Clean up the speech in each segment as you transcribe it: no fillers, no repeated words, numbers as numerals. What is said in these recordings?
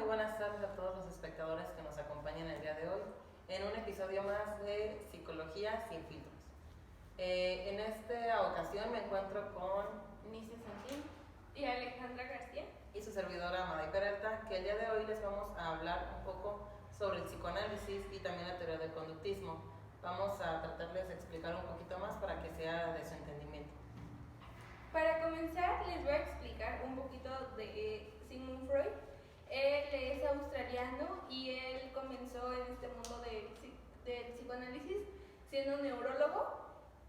buenas tardes a todos los espectadores que nos acompañan el día de hoy en un episodio más de Psicología sin filtros. En esta ocasión me encuentro con Nicia Santín y Alejandra García y su servidora Maday Peralta, que el día de hoy les vamos a hablar un poco sobre el psicoanálisis y también la teoría del conductismo. Vamos a tratarles de explicar un poquito más para que sea de su entendimiento. Para comenzar, les voy a explicar un poquito de Sigmund Freud. Él es australiano y él comenzó en este mundo del psicoanálisis siendo neurólogo.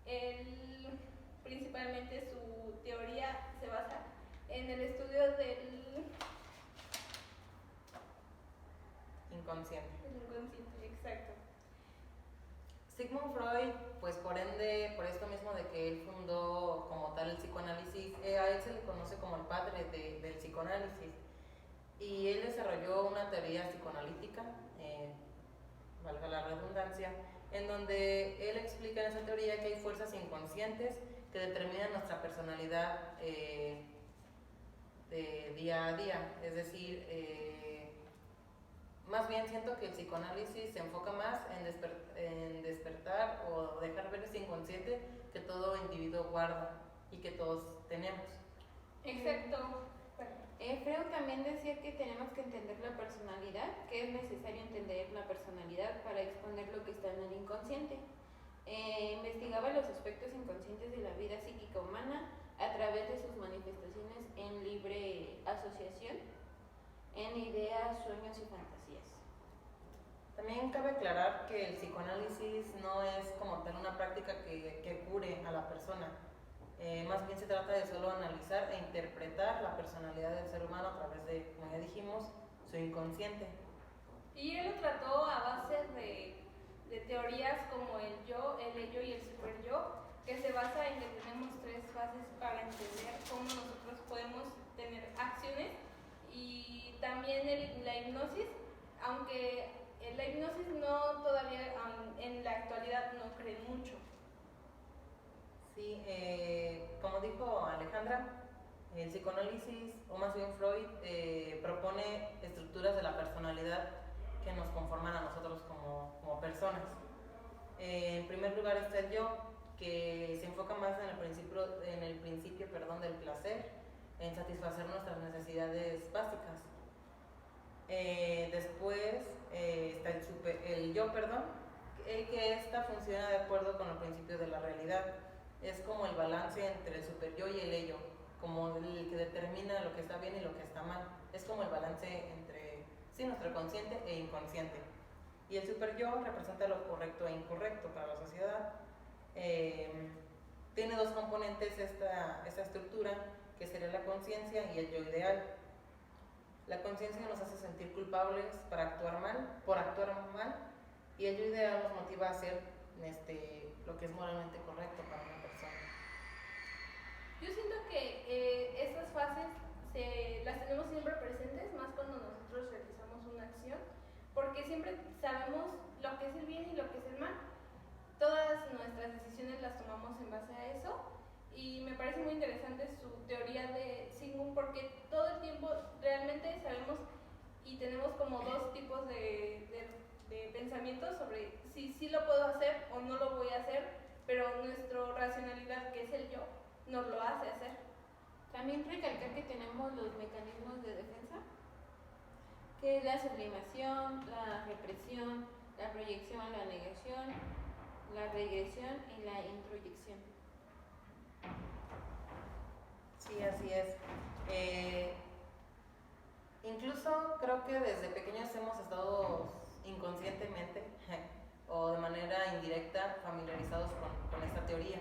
Él, principalmente su teoría se basa en el estudio del Inconsciente. El inconsciente, exacto. Sigmund Freud, pues por ende, por esto mismo de que él fundó como tal el psicoanálisis, a él se le conoce como el padre del psicoanálisis. Y él desarrolló una teoría psicoanalítica, valga la redundancia, en donde él explica en esa teoría que hay fuerzas inconscientes que determinan nuestra personalidad de día a día. Es decir, más bien siento que el psicoanálisis se enfoca más en despertar o dejar ver ese inconsciente que todo individuo guarda y que todos tenemos. Exacto. Freud también decía que tenemos que entender la personalidad, que es necesario entender la personalidad para exponer lo que está en el inconsciente. Investigaba los aspectos inconscientes de la vida psíquica humana a través de sus manifestaciones en libre asociación, en ideas, sueños y fantasías. También cabe aclarar que el psicoanálisis no es como tal una práctica que cure a la persona. Más bien se trata de solo analizar e interpretar la personalidad del ser humano a través de, como ya dijimos, su inconsciente. Y él lo trató a base de teorías como el yo, el ello y el superyo, que se basa en que tenemos tres fases para entender cómo nosotros podemos tener acciones. Y también la hipnosis, aunque la hipnosis no todavía en la actualidad no cree mucho. Sí, como dijo Alejandra, el psicoanálisis, o más bien Freud, propone estructuras de la personalidad que nos conforman a nosotros como personas. En primer lugar está el yo, que se enfoca más en el principio del placer, en satisfacer nuestras necesidades básicas. Después está el yo, que esta funciona de acuerdo con el principio de la realidad. Es como el balance entre el superyo y el ello, como el que determina lo que está bien y lo que está mal. Es como el balance entre nuestro consciente e inconsciente. Y el superyo representa lo correcto e incorrecto para la sociedad. Tiene dos componentes esta estructura, que sería la conciencia y el yo ideal. La conciencia nos hace sentir culpables por actuar mal, y el yo ideal nos motiva a hacer lo que es moralmente correcto para una persona. Yo siento que estas fases las tenemos siempre presentes, más cuando nosotros realizamos una acción, porque siempre sabemos lo que es el bien y lo que es el mal. Todas nuestras decisiones las tomamos en base a eso, y me parece muy interesante su teoría de Sigmund, porque todo el tiempo realmente sabemos y tenemos como dos tipos de pensamientos sobre si sí lo puedo hacer o no lo voy a hacer, pero nuestra racionalidad, que es el yo, nos lo hace hacer. También recalcar que tenemos los mecanismos de defensa, que es la sublimación, la represión, la proyección, la negación, la regresión y la introyección. Sí, así es. Incluso creo que desde pequeños hemos estado inconscientemente o de manera indirecta familiarizados con esta teoría.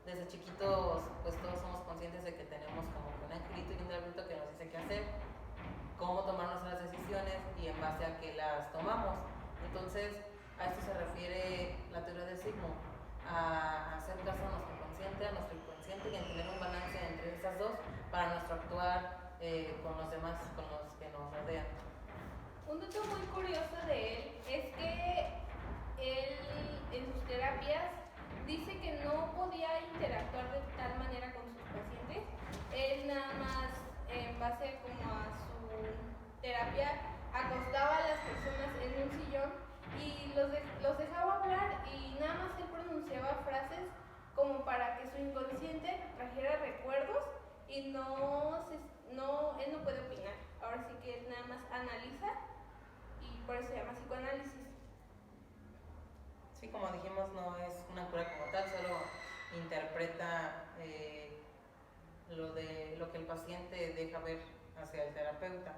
Desde chiquitos, pues todos somos conscientes de que tenemos como un angelito y un diablito que nos dice qué hacer, cómo tomar nuestras decisiones y en base a qué las tomamos. Entonces, a esto se refiere la teoría de Sigmund, a hacer caso a nuestro consciente, a nuestro inconsciente, y en tener un balance entre esas dos para nuestro actuar con los demás, con los que nos rodean. Un dato muy curioso de él es que él en sus terapias dice que no podía interactuar de tal manera con sus pacientes. Él nada más en base como a su terapia y los dejaba hablar y nada más él pronunciaba frases como para que su inconsciente trajera recuerdos y él no puede opinar. Ahora sí que él nada más analiza y por eso se llama psicoanálisis. Sí, como dijimos, no es una cura como tal, solo interpreta lo que el paciente deja ver hacia el terapeuta.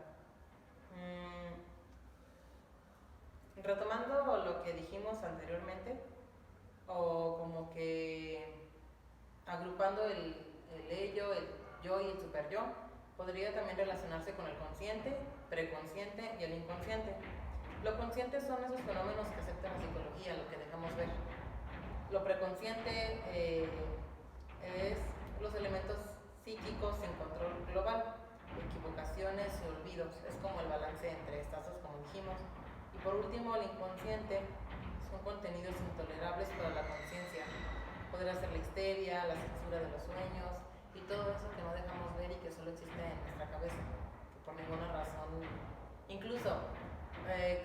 Retomando lo que dijimos anteriormente, o como que agrupando el ello, el yo y el superyo, podría también relacionarse con el consciente, preconsciente y el inconsciente. Lo consciente son esos fenómenos que acepta la psicología, lo que dejamos ver. Lo preconsciente es los elementos psíquicos sin control global, equivocaciones y olvidos. Es como el balance entre estas dos, como dijimos. Y por último, el inconsciente son contenidos intolerables para la conciencia. Podría ser la histeria, la censura de los sueños y todo eso que no dejamos ver y que solo existe en nuestra cabeza, que por ninguna razón, incluso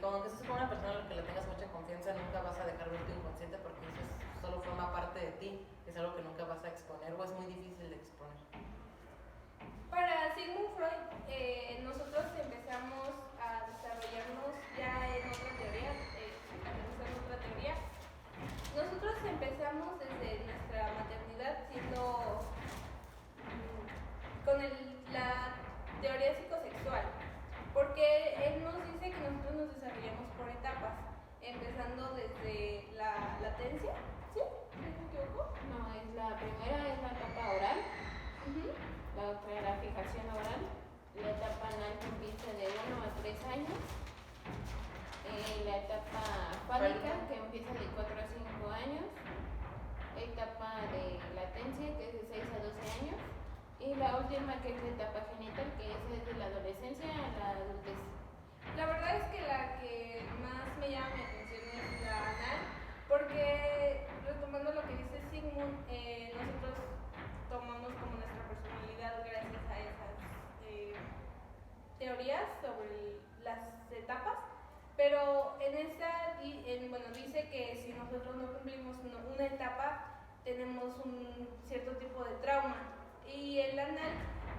como que si es con una persona a la que le tengas mucha confianza, nunca vas a dejar ver tu inconsciente porque eso solo forma parte de ti, es algo que nunca vas a exponer o es muy difícil de exponer. Para Sigmund Freud, nosotros empezamos a desarrollarnos ya en otra teoría, Nosotros empezamos desde nuestra maternidad siendo con la teoría psicosexual, porque él nos dice que nosotros nos desarrollamos por etapas, empezando desde la latencia, ¿sí? ¿Me equivoco? No, la primera es la etapa oral, la otra es la fijación oral, la etapa anal que empieza de 1 a 3 años, la etapa fálica que empieza de 4 a 5 años, etapa de latencia que es de 6 a 12 años y la última que es la etapa genital que es desde la adolescencia a la adultez. La verdad es que la que más me llama mi atención es la anal, porque retomando lo que dice Sigmund, nosotros tomamos como nuestra personalidad gracias a esas teorías sobre las etapas, pero en esa, dice que si nosotros no cumplimos una etapa, tenemos un cierto tipo de trauma, y el anal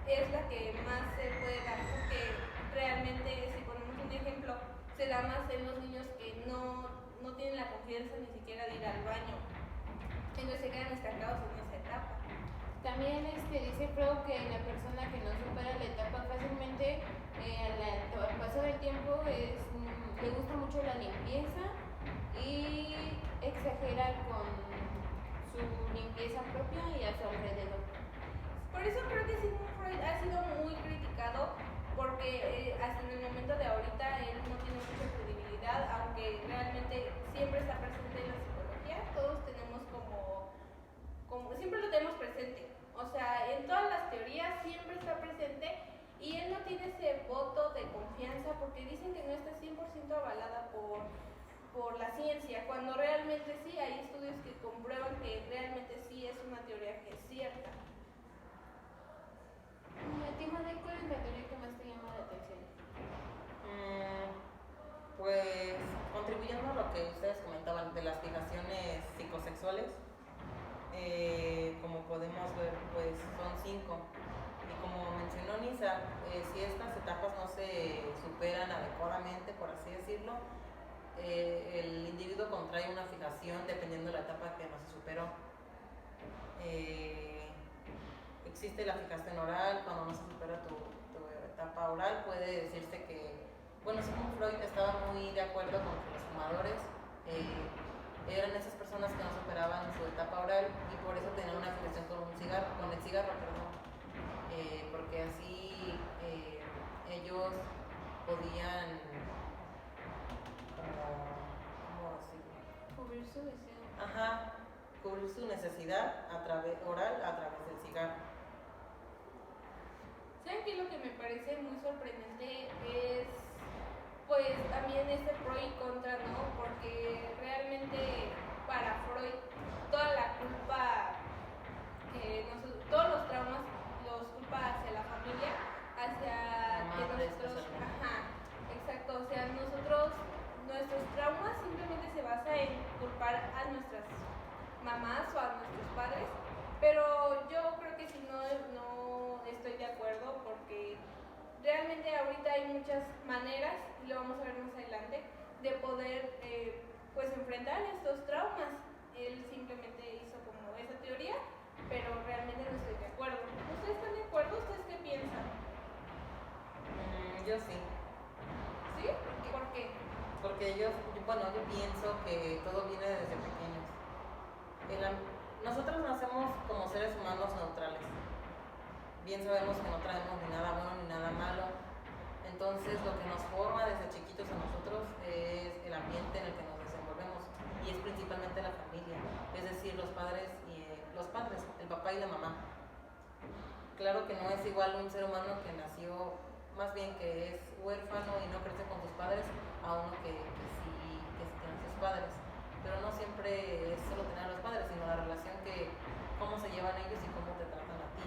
es la que más se puede dar, porque realmente, si ponemos un ejemplo, se da más en los niños que no tienen la confianza ni siquiera de ir al baño, entonces se quedan estancados en esa etapa. También dice Freud que la persona que no supera la etapa fácilmente, al paso del tiempo, le gusta mucho la limpieza y exagera con su limpieza propia y a su alrededor. Por eso creo que Sigmund Freud ha sido muy criticado, porque hasta en el momento de ahorita él no tiene mucha credibilidad, aunque realmente siempre está presente en la psicología. Todos tenemos como siempre lo tenemos presente, o sea, en todas las teorías siempre está presente, y él no tiene ese voto de confianza porque dicen que no está 100% avalada por la ciencia, cuando realmente sí hay estudios que comprueban que realmente sí es una teoría que es cierta. ¿Cuál es la teoría que más te llama la atención? Pues contribuyendo a lo que ustedes comentaban de las fijaciones psicosexuales, como podemos ver, pues son 5. Y como mencionó Nisa, si estas etapas no se superan adecuadamente, por así decirlo, el individuo contrae una fijación dependiendo de la etapa que no se superó. Existe la fijación oral. Cuando no se supera tu etapa oral, puede decirse que, Sigmund Freud estaba muy de acuerdo con que los fumadores eran esas personas que no superaban su etapa oral y por eso tenían una fijación con el cigarro, porque así ellos podían Cubrir su deseo. Cubrir su necesidad oral a través del cigarro. ¿Saben qué? Lo que me parece muy sorprendente es, pues, también este pro y contra, ¿no? Porque realmente para Freud toda la culpa, todos los traumas los culpa hacia la familia, hacia que nosotros, exacto, o sea, nuestros traumas simplemente muchas maneras, y lo vamos a ver más adelante, de poder pues enfrentar estos traumas. Él simplemente hizo como esa teoría, pero realmente no estoy de acuerdo. ¿Ustedes están de acuerdo? ¿Ustedes qué piensan? Yo sí. ¿Sí? ¿Por qué? Porque bueno, yo pienso que todo viene desde pequeños. Nosotros nacemos como seres humanos neutrales. Bien sabemos que no traemos ni nada bueno ni nada malo. Entonces lo que nos forma desde chiquitos a nosotros es el ambiente en el que nos desenvolvemos y es principalmente la familia, es decir, los padres, el papá y la mamá. Claro que no es igual un ser humano que nació, más bien que es huérfano y no crece con sus padres, a uno que sí tiene sus padres. Pero no siempre es solo tener a los padres, sino la relación cómo se llevan ellos y cómo te tratan a ti.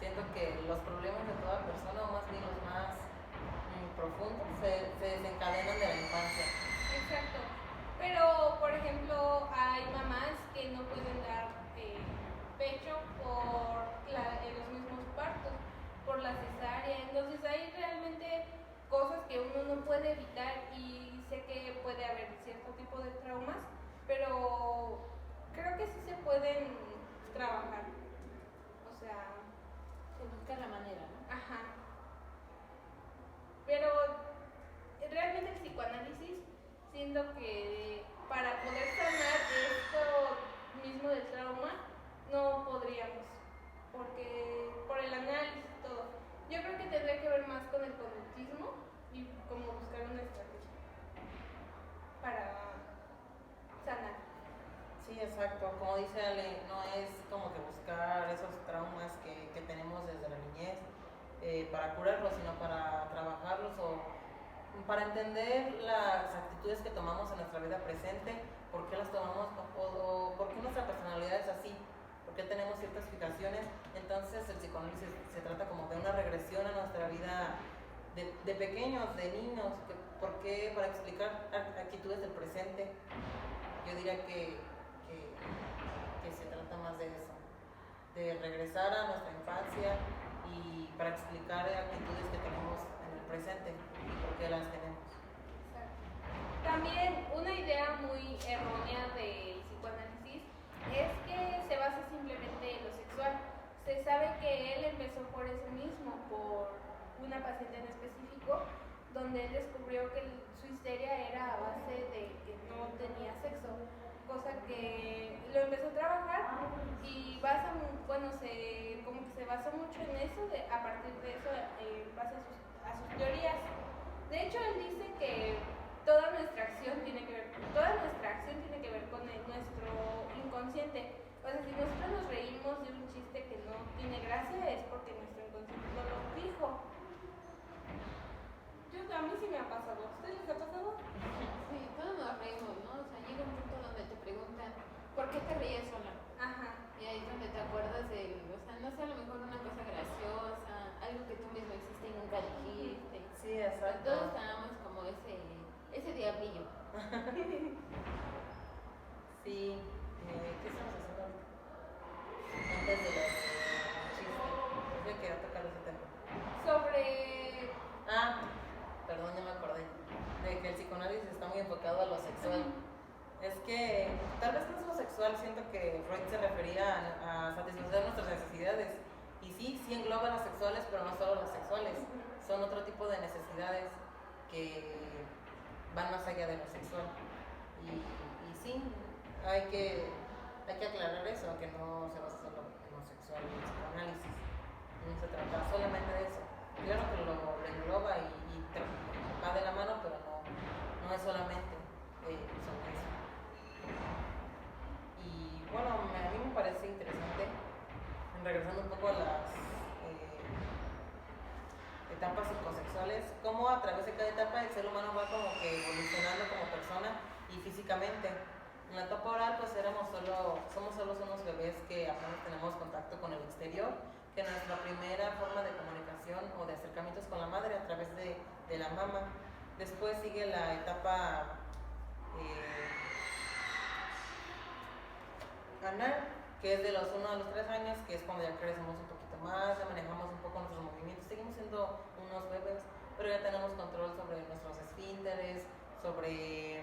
Siento que los problemas de toda persona, o más bien los más profundos, se desencadenan de la infancia. Exacto. Pero, por ejemplo, hay mamás que no pueden dar pecho por los mismos partos, por la cesárea. Entonces hay realmente cosas que uno no puede evitar y sé que puede haber cierto tipo de traumas, pero creo que sí se pueden trabajar. O sea, se busca la manera, ¿no? Ajá. Pero realmente el psicoanálisis, siento que para poder sanar esto mismo del trauma, no podríamos, porque por el análisis y todo. Yo creo que tendría que ver más con el conductismo y como buscar una estrategia para sanar. Sí, exacto. Como dice Ale, no es como que buscar esos traumas que tenemos desde la niñez para curarlos, sino para trabajarlos o para entender las actitudes que tomamos en nuestra vida presente, por qué las tomamos o por qué nuestra personalidad es así, por qué tenemos ciertas fijaciones. Entonces el psicoanálisis se trata como de una regresión a nuestra vida de pequeños, de niños, por qué, para explicar actitudes del presente. Yo diría que se trata más de eso, de regresar a nuestra infancia y para explicar actitudes que tenemos en el presente y por qué las tenemos. Exacto. También una idea muy errónea del psicoanálisis es que se basa simplemente en lo sexual. Se sabe que él empezó por eso mismo, por una paciente en específico, donde él descubrió que su histeria era a base de que no tenía sexo, cosa que lo empezó a trabajar y como que se basó mucho en eso, a partir de eso, en base a sus teorías. De hecho, él dice que toda nuestra acción tiene que ver con nuestro inconsciente. O sea, si nosotros nos reímos de un chiste que no tiene gracia, es porque nuestro inconsciente no lo dijo. A mí sí me ha pasado. ¿A ustedes les ha pasado? Sí, todos nos reímos, ¿no? O sea, llega un punto donde te preguntan, ¿por qué te ríes sola? Ajá. Y ahí es donde te acuerdas de, o sea, no sé, a lo mejor una cosa graciosa, algo que tú mismo hiciste y nunca dijiste. Sí, exacto. Todos tenemos como ese diablillo. Sí, ¿qué estamos haciendo ahorita? Antes de los chistes, yo quería tocar ese tema. Sobre... Perdón, ya me acordé, de que el psicoanálisis está muy enfocado a lo sexual. Es que tal vez no es lo sexual, siento que Freud se refería a satisfacer nuestras necesidades. Y sí engloba las sexuales, pero no solo las sexuales. Son otro tipo de necesidades que van más allá de lo sexual. Y sí, hay que aclarar eso, que no se basa solo en lo sexual, en el psicoanálisis. No se trata solamente de eso. Claro que lo engloba y va de la mano, pero no es solamente sobre eso. Y bueno, a mí me parece interesante, regresando un poco a las etapas psicosexuales, cómo a través de cada etapa el ser humano va como que evolucionando como persona y físicamente. En la etapa oral pues somos solo unos bebés que apenas tenemos contacto con el exterior, que nuestra primera forma de comunicación o de acercamientos con la madre a través de la mama. Después sigue la etapa anal, que es de los 1 a los 3 años, que es cuando ya crecemos un poquito más, ya manejamos un poco nuestros movimientos, seguimos siendo unos bebés, pero ya tenemos control sobre nuestros esfínteres, sobre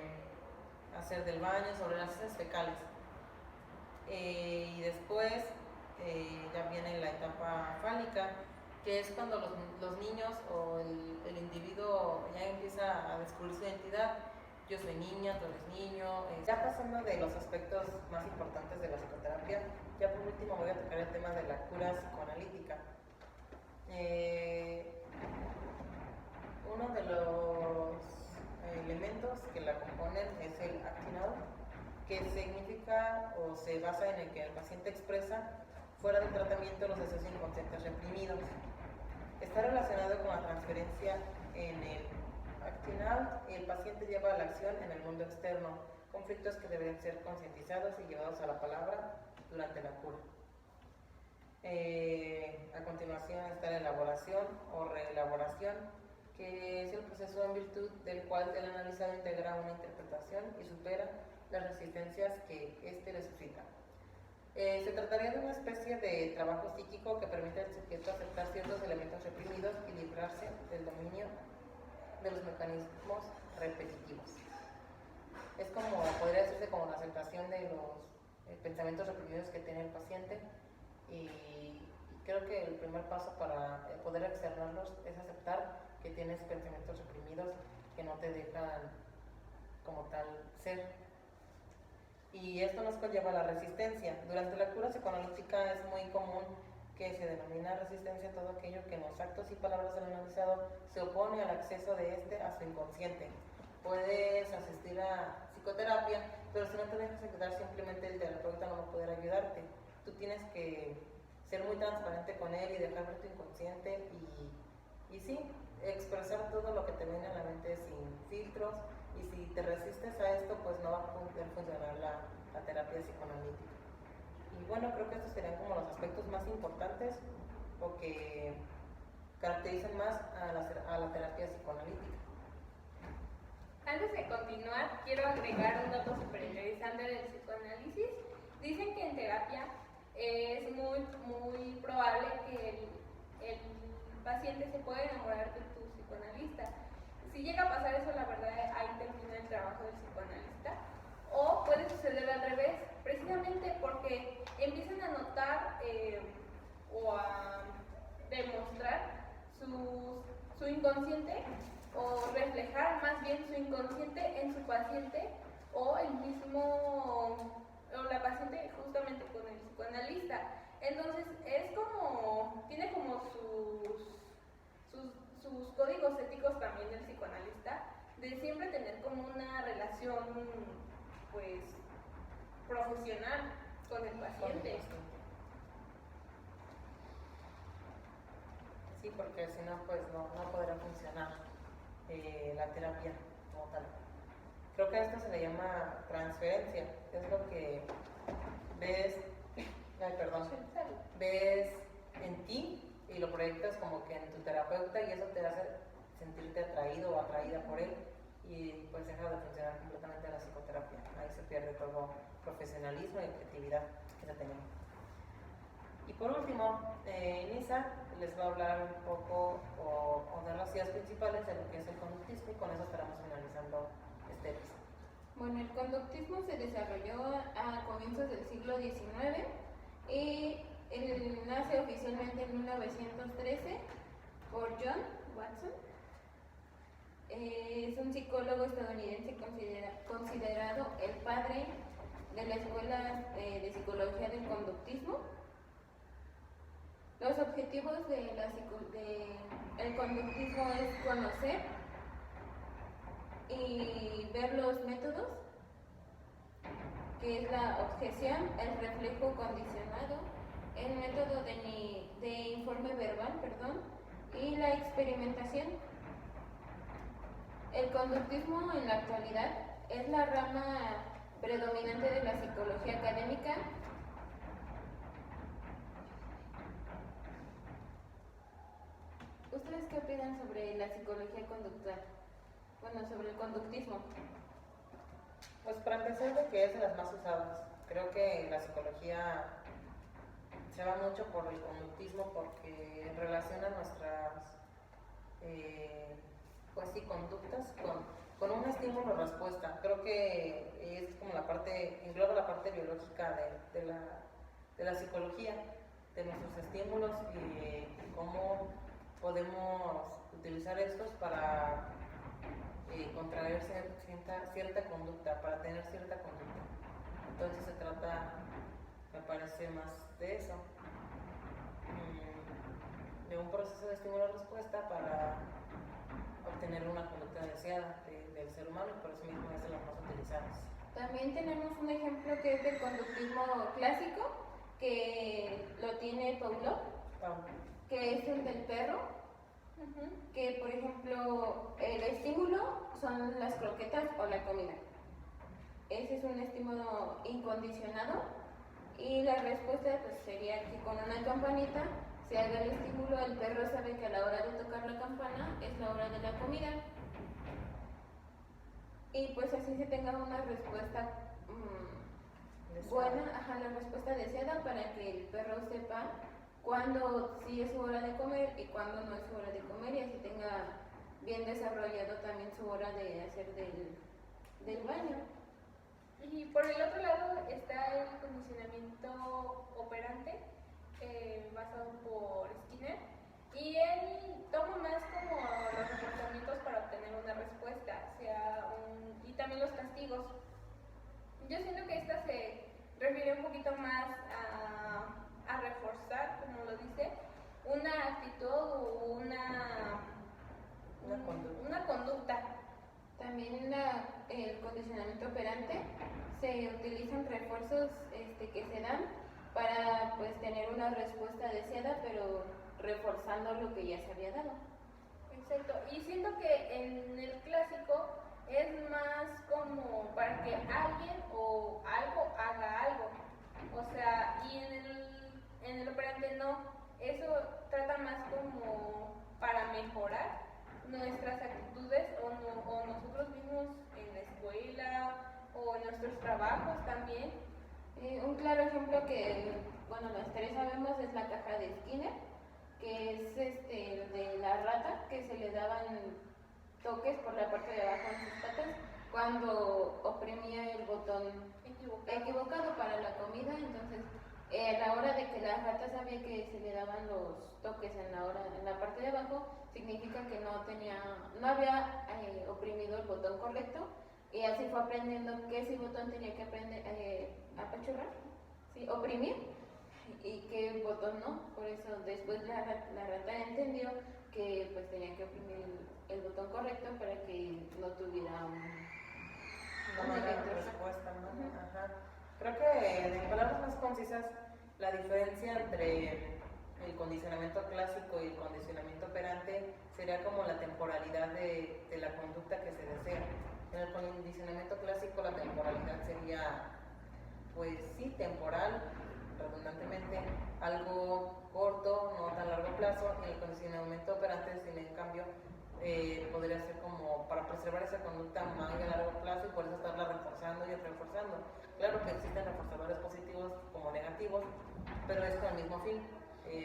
hacer del baño, sobre las heces fecales. Y después ya viene la etapa fálica, que es cuando los niños o el individuo ya empieza a descubrir su identidad. Yo soy niña, tú eres niño. Ya pasando de los aspectos más importantes de la psicoterapia, ya por último voy a tocar el tema de la cura psicoanalítica. Uno de los elementos que la componen es el acting out, que significa o se basa en el que el paciente expresa fuera del tratamiento los deseos inconscientes reprimidos. Está relacionado con la transferencia en el acting out y el paciente lleva a la acción en el mundo externo, conflictos que deben ser concientizados y llevados a la palabra durante la cura. A continuación está la elaboración o reelaboración, que es el proceso en virtud del cual el analizado integra una interpretación y supera las resistencias que éste le suscita. Se trataría de una especie de trabajo psíquico que permite al sujeto aceptar ciertos elementos reprimidos y librarse del dominio de los mecanismos repetitivos. Es como, podría decirse como la aceptación de los pensamientos reprimidos que tiene el paciente, y creo que el primer paso para poder externarlos es aceptar que tienes pensamientos reprimidos que no te dejan como tal ser. Y esto nos conlleva a la resistencia. Durante la cura psicoanalítica es muy común que se denomina resistencia todo aquello que en los actos y palabras del analizado se opone al acceso de este a su inconsciente. Puedes asistir a psicoterapia, pero si no te dejas ayudar, simplemente el terapeuta no va a poder ayudarte. Tú tienes que ser muy transparente con él y dejar ver tu inconsciente y sí, expresar todo lo que te viene a la mente sin filtros. Y si te resistes a esto, pues no va a poder funcionar la terapia psicoanalítica. Y bueno, creo que estos serían como los aspectos más importantes o que caracterizan más a la terapia psicoanalítica. Antes de continuar, quiero agregar un dato súper interesante del psicoanálisis. Dicen que en terapia es muy probable que el paciente se pueda enamorar de tu psicoanalista. Si llega a pasar eso, la verdad, ahí termina el trabajo del psicoanalista. O puede suceder al revés, precisamente porque empiezan a notar o a demostrar su inconsciente, o reflejar más bien su inconsciente en su paciente, o el mismo, o la paciente justamente con el psicoanalista. Entonces es como, tiene como sus códigos éticos también del psicoanalista, de siempre tener como una relación pues profesional con el paciente. Sí, porque si no, pues no podrá funcionar la terapia como tal. Creo que a esto se le llama transferencia, es lo que ves, ves en ti y lo proyectas como que en tu terapeuta, y eso te hace sentirte atraído o atraída por él, y pues deja de funcionar completamente la psicoterapia. Ahí se pierde todo profesionalismo y objetividad que se tenía. Y por último, Nisa les va a hablar un poco o dar las ideas principales de lo que es el conductismo, y con eso estaremos finalizando este episodio. Bueno, el conductismo se desarrolló a comienzos del siglo XIX y nace oficialmente en 1913 por John Watson. Es un psicólogo estadounidense considerado el padre de la Escuela de Psicología del Conductismo. Los objetivos del conductismo es conocer y ver los métodos, que es la objeción, el reflejo condicionado, el método de informe verbal, y la experimentación. El conductismo en la actualidad es la rama predominante de la psicología académica. ¿Ustedes qué opinan sobre la psicología conductual? Bueno, sobre el conductismo. Pues para empezar, de que es de las más usadas. Creo que la psicología se va mucho por el conductismo porque relaciona nuestras pues sí, conductas con un estímulo-respuesta. Creo que es como la parte, engloba la parte biológica de la psicología, de nuestros estímulos y cómo podemos utilizar estos para contraer cierta conducta, para tener cierta conducta. Entonces se trata, me parece, más de eso, de un proceso de estímulo-respuesta para obtener una conducta deseada del ser humano, y por eso mismo es de las más utilizadas. También tenemos un ejemplo que es del conductismo clásico, que lo tiene Pavlov, que es el del perro, que por ejemplo el estímulo son las croquetas o la comida. Ese es un estímulo incondicionado y la respuesta pues sería que con una campanita se haga el estímulo, el perro sabe que a la hora de tocar la campana es la hora de la comida y pues así se tenga una respuesta buena, la respuesta deseada para que el perro sepa cuándo sí es su hora de comer y cuándo no es su hora de comer, y así tenga bien desarrollado también su hora de hacer del baño. Y por el otro lado está el condicionamiento operante, basado por Skinner, y él toma más como los comportamientos para obtener una respuesta, y también los castigos. Yo siento que esta se refiere un poquito más a reforzar, como lo dice, una actitud o una conducta. También el condicionamiento operante se utilizan refuerzos que se dan para pues tener una respuesta deseada, pero reforzando lo que ya se había dado. Exacto, y siento que en el clásico es más como para que alguien o algo haga algo, o sea, y en el operante no, eso trata más como para mejorar nuestras actitudes o nosotros mismos en la escuela o en nuestros trabajos también. Un claro ejemplo que, bueno, las tres sabemos es la caja de Skinner, que es el de la rata, que se le daban toques por la parte de abajo en sus patas cuando oprimía el botón equivocado para la comida. Entonces, a la hora de que la rata sabía que se le daban los toques en la parte de abajo, significa que no había oprimido el botón correcto, y así fue aprendiendo que ese botón tenía que apachurrar, ¿sí? Oprimir, y que botón no. Por eso después la rata entendió que pues tenía que oprimir el botón correcto para que no tuviera una respuesta, ¿no? Ajá. Creo que en palabras más concisas, la diferencia entre el condicionamiento clásico y el condicionamiento operante sería como la temporalidad de la conducta que se desea. En el condicionamiento clásico la temporalidad sería, pues sí, temporal, redundantemente, algo corto, no tan largo plazo. En el condicionamiento operante, sin en cambio, podría ser como para preservar esa conducta más a largo plazo, y por eso estarla reforzando y reforzando. Claro que existen reforzadores positivos como negativos, pero es con el mismo fin,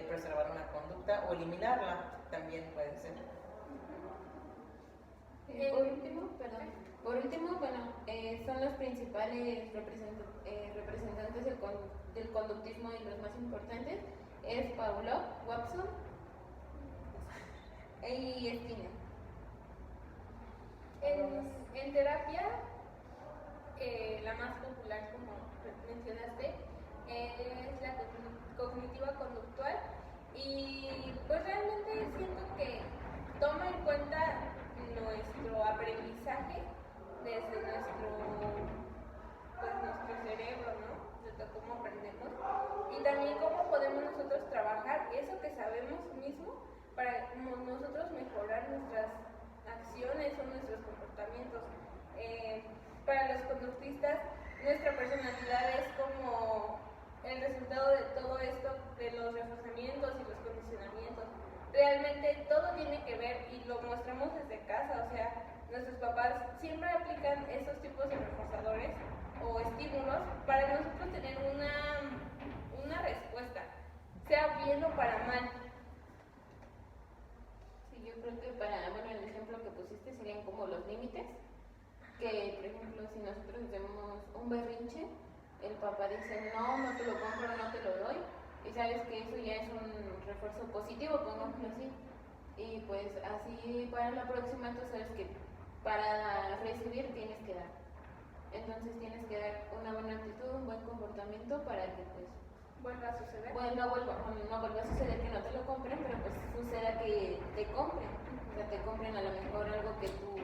preservar una conducta o eliminarla también puede ser. Por último, bueno, son los principales representantes del conductismo, y los más importantes es Pavlov, Watson y Skinner. En terapia, la más popular, como mencionaste, es la cognitiva conductual, y pues realmente siento que toma en cuenta nuestro aprendizaje desde nuestro cerebro, ¿no? Desde cómo aprendemos, y también cómo podemos nosotros trabajar eso que sabemos mismo para nosotros mejorar nuestras acciones o nuestros comportamientos. Para los conductistas, nuestra personalidad es como el resultado de todo esto, de los reforzamientos y los condicionamientos. Realmente todo tiene que ver, y lo mostramos desde casa, o sea, nuestros papás siempre aplican esos tipos de reforzadores o estímulos para nosotros tener una respuesta, sea bien o para mal. Sí. Sí, yo creo que bueno, el ejemplo que pusiste serían como los límites, que por ejemplo si nosotros hacemos un berrinche, el papá dice no te lo compro, no te lo doy, y sabes que eso ya es un refuerzo positivo, pongámoslo así, y pues así para la próxima tú sabes que para recibir tienes que dar, entonces tienes que dar una buena actitud, un buen comportamiento para que pues vuelva a suceder. bueno, no vuelva a suceder que no te lo compren, pero pues suceda que te compren. O sea, te compren a lo mejor algo que tú,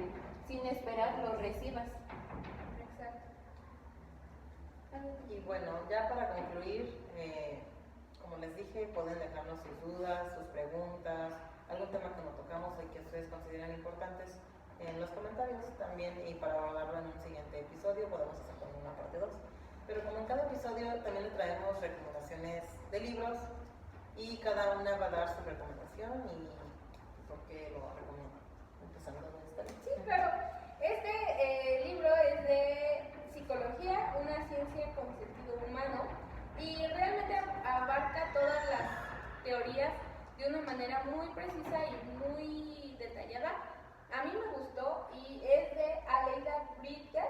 sin esperar, lo recibas. Exacto. Y bueno, ya para concluir, como les dije, pueden dejarnos sus dudas, sus preguntas, algún tema que no tocamos y que ustedes consideran importantes en los comentarios también, y para abordarlo en un siguiente episodio podemos hacer como una parte 2. Pero como en cada episodio también le traemos recomendaciones de libros y cada una va a dar su recomendación y por qué lo recomiendo. Empezando con esta. Sí, claro. Este libro es de psicología, una ciencia con sentido humano, y realmente abarca todas las teorías de una manera muy precisa y muy detallada. A mí me gustó y es de Aleida Brites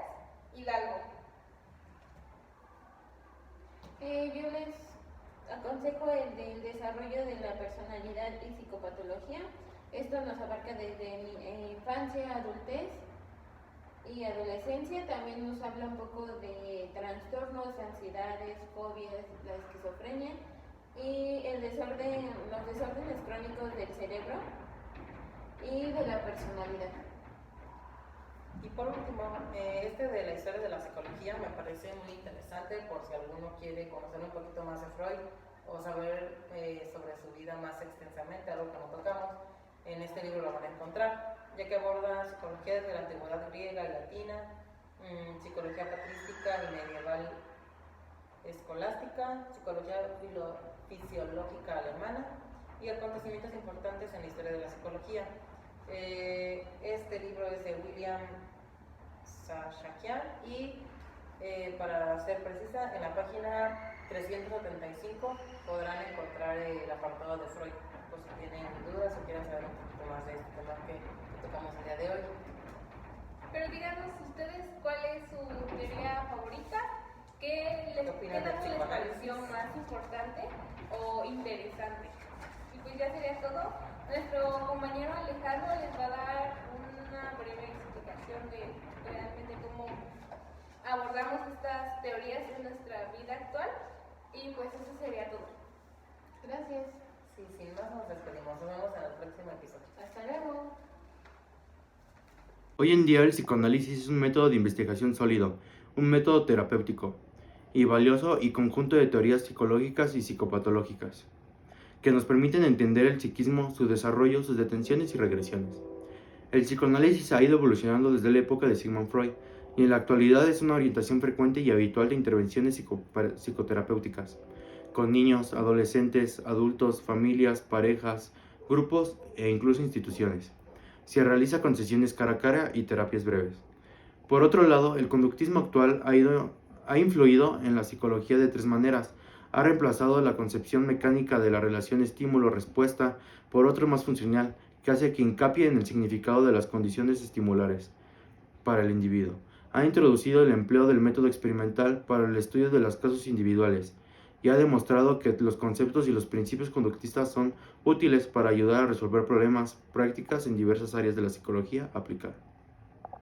Hidalgo. Yo les aconsejo el del desarrollo de la personalidad y psicopatología. Esto nos abarca desde infancia, adultez y adolescencia. También nos habla un poco de trastornos, ansiedades, fobias, la esquizofrenia y los desórdenes crónicos del cerebro y de la personalidad. Y por último, este de la historia de la psicología me parece muy interesante por si alguno quiere conocer un poquito más de Freud o saber sobre su vida más extensamente, algo que no tocamos. En este libro lo van a encontrar, ya que aborda psicología desde la antigüedad griega y latina, psicología patrística y medieval escolástica, psicología fisiológica alemana y acontecimientos importantes en la historia de la psicología. Este libro es de William Sashakian y para ser precisa, en la página 375 podrán encontrar el apartado de Freud, por si tienen dudas o quieren saber un poquito más de este tema que tocamos el día de hoy. Pero díganos ustedes cuál es su teoría favorita, qué les pareció más importante o interesante. Y pues ya sería todo. Nuestro compañero Alejandro les va a dar una breve explicación de realmente cómo abordamos estas teorías en nuestra vida actual. Y pues eso sería todo. Gracias. Sí, sin más nos despedimos. Nos vemos en el próximo episodio. Hasta luego. Hoy en día el psicoanálisis es un método de investigación sólido, un método terapéutico y valioso y conjunto de teorías psicológicas y psicopatológicas que nos permiten entender el psiquismo, su desarrollo, sus detenciones y regresiones. El psicoanálisis ha ido evolucionando desde la época de Sigmund Freud y en la actualidad es una orientación frecuente y habitual de intervenciones psicoterapéuticas con niños, adolescentes, adultos, familias, parejas, grupos e incluso instituciones. Se realiza con sesiones cara a cara y terapias breves. Por otro lado, el conductismo actual ha influido en la psicología de tres maneras. Ha reemplazado la concepción mecánica de la relación estímulo-respuesta por otro más funcional, que hace que hincapié en el significado de las condiciones estimulares para el individuo. Ha introducido el empleo del método experimental para el estudio de los casos individuales y ha demostrado que los conceptos y los principios conductistas son útiles para ayudar a resolver problemas prácticas en diversas áreas de la psicología aplicada.